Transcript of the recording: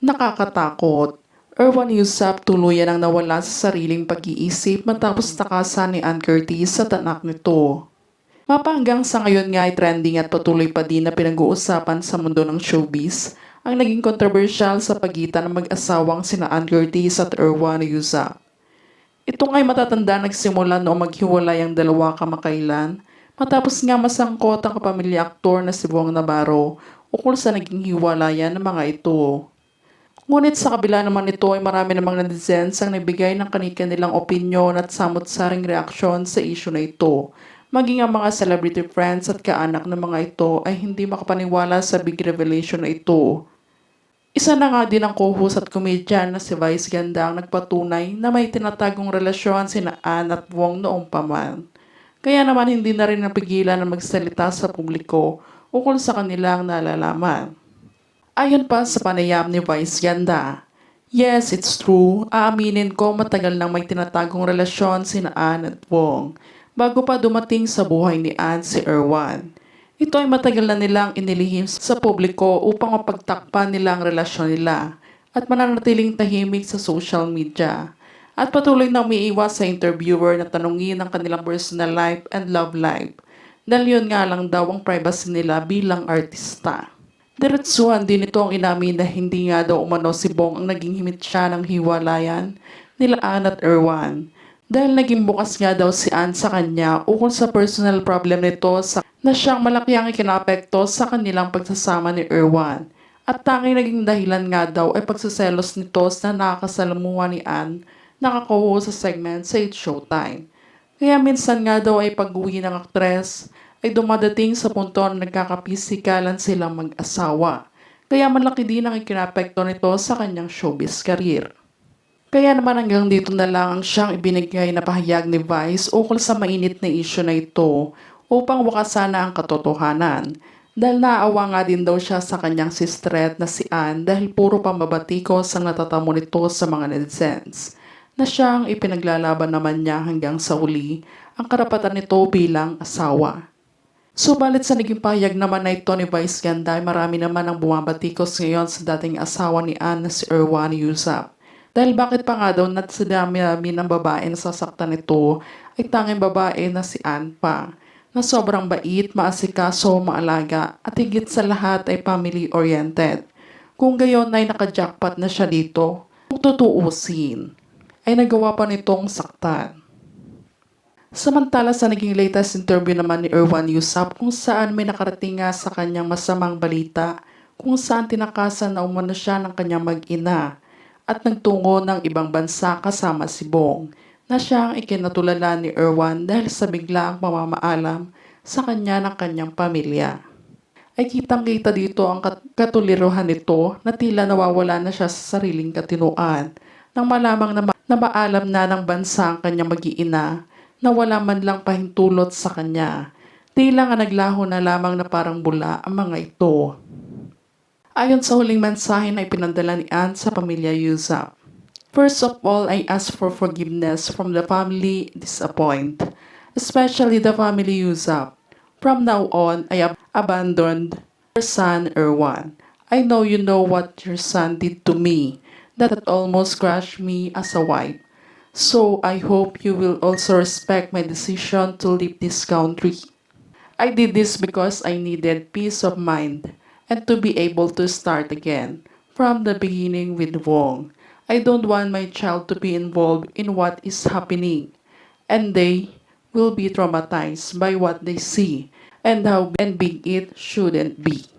Nakakatakot. Erwan Yusap tuluyan ang nawala sa sariling pag-iisip matapos takasan ni Ann Curtis sa tanak nito. Mapahanggang sa ngayon nga ay trending at patuloy pa din na pinag-uusapan sa mundo ng showbiz ang naging kontrobersyal sa pagitan ng mag-asawang sina Ann Curtis at Erwan Yusap. Ito nga'y matatanda nagsimula noong maghiwalay ang dalawa kamakailan matapos nga masangkot ang kapamilya aktor na si Bong Navarro ukol sa naging hiwalayan ng mga ito. Ngunit sa kabila naman nito ay marami namang netizens ang nagbigay ng kanilang opinyon at samot-saring reaksyon sa issue na ito. Maging ang mga celebrity friends at kaanak ng mga ito ay hindi makapaniwala sa big revelation na ito. Isa na nga din ang co-host at comedian na si Vice Ganda ang nagpatunay na may tinatagong relasyon sina Ann at Wong noong paman. Kaya naman hindi na rin napigilan na magsalita sa publiko ukol sa kanilang nalalaman. Ayon pa sa panayam ni Vice Ganda, "Yes, it's true. Aaminin ko matagal nang may tinatagong relasyon sina Ann at Wong bago pa dumating sa buhay ni Ann si Erwan. Ito ay matagal na nilang inilihim sa publiko upang mapagtakpan nila ang relasyon nila at mananatiling tahimik sa social media. At patuloy na umiiwas sa interviewer na tanungin ang kanilang personal life and love life dahil yun nga lang daw ang privacy nila bilang artista." Diretsuhan din ito ang inamin na hindi nga daw umano si Bong ang naging himit siya ng hiwalayan nila Ann at Erwan. Dahil naging bukas nga daw si Ann sa kanya ukol sa personal problem nito na siyang malaki ang ikinapekto sa kanilang pagsasama ni Erwan. At tanging naging dahilan nga daw ay pagsaselos nito sa nakakasalamuha ni Ann nakakuho sa segment sa It's Showtime. Kaya minsan nga daw ay pag-uwi ng aktres ay dumadating sa punto na nagkakapisikalan silang mag-asawa. Kaya malaki din ang ikinapekto nito sa kanyang showbiz career. Kaya naman hanggang dito na lang ang siyang ibinigay na pahayag ni Vice ukol sa mainit na issue na ito upang wakasan na ang katotohanan. Dahil naawa nga din daw siya sa kanyang sistret na si Ann dahil puro pambabatikos ang natatamo nito sa mga netizens. Na siyang ipinaglalaban naman niya hanggang sa uli ang karapatan nito bilang asawa. Subalit sa naging pahayag naman na ito ni Vice Ganda ay marami naman ang bumabatikos ngayon sa dating asawa ni Ann na si Erwan Yusap. Dahil bakit pa nga daw sa dami-dami ng babae na sasaktan nito ay tanging babae na si Ann pa, na sobrang bait, maasikaso, maalaga at higit sa lahat ay family-oriented. Kung gayon ay nakajackpot na siya dito, kung tutuusin, ay nagawa pa nitong saktan. Samantala sa naging latest interview naman ni Erwan Yusap kung saan may nakarating nga sa kanyang masamang balita kung saan tinakasan na umano siya ng kanyang mag-ina at nagtungo ng ibang bansa kasama si Bong na siyang ikinatulala ni Erwan dahil sa biglaang pamamaalam sa kanya ng kanyang pamilya. Ay kitang-kita dito ang katuliruhan nito na tila nawawala na siya sa sariling katinuan nang malamang na maalam na ng bansa ang kanyang mag-iina na wala man lang pahintulot sa kanya. Tila nga naglaho na lamang na parang bula ang mga ito. Ayon sa huling mensahe na ipinadala ni Ann sa pamilya Yusap. "First of all, I ask for forgiveness from the family disappointed, especially the family Yusap. From now on, I have abandoned your son Erwan. I know you know what your son did to me, that almost crushed me as a wife. So I hope you will also respect my decision to leave this country. I did this because I needed peace of mind and to be able to start again from the beginning with Wong. I don't want my child to be involved in what is happening, and they will be traumatized by what they see and how big it shouldn't be."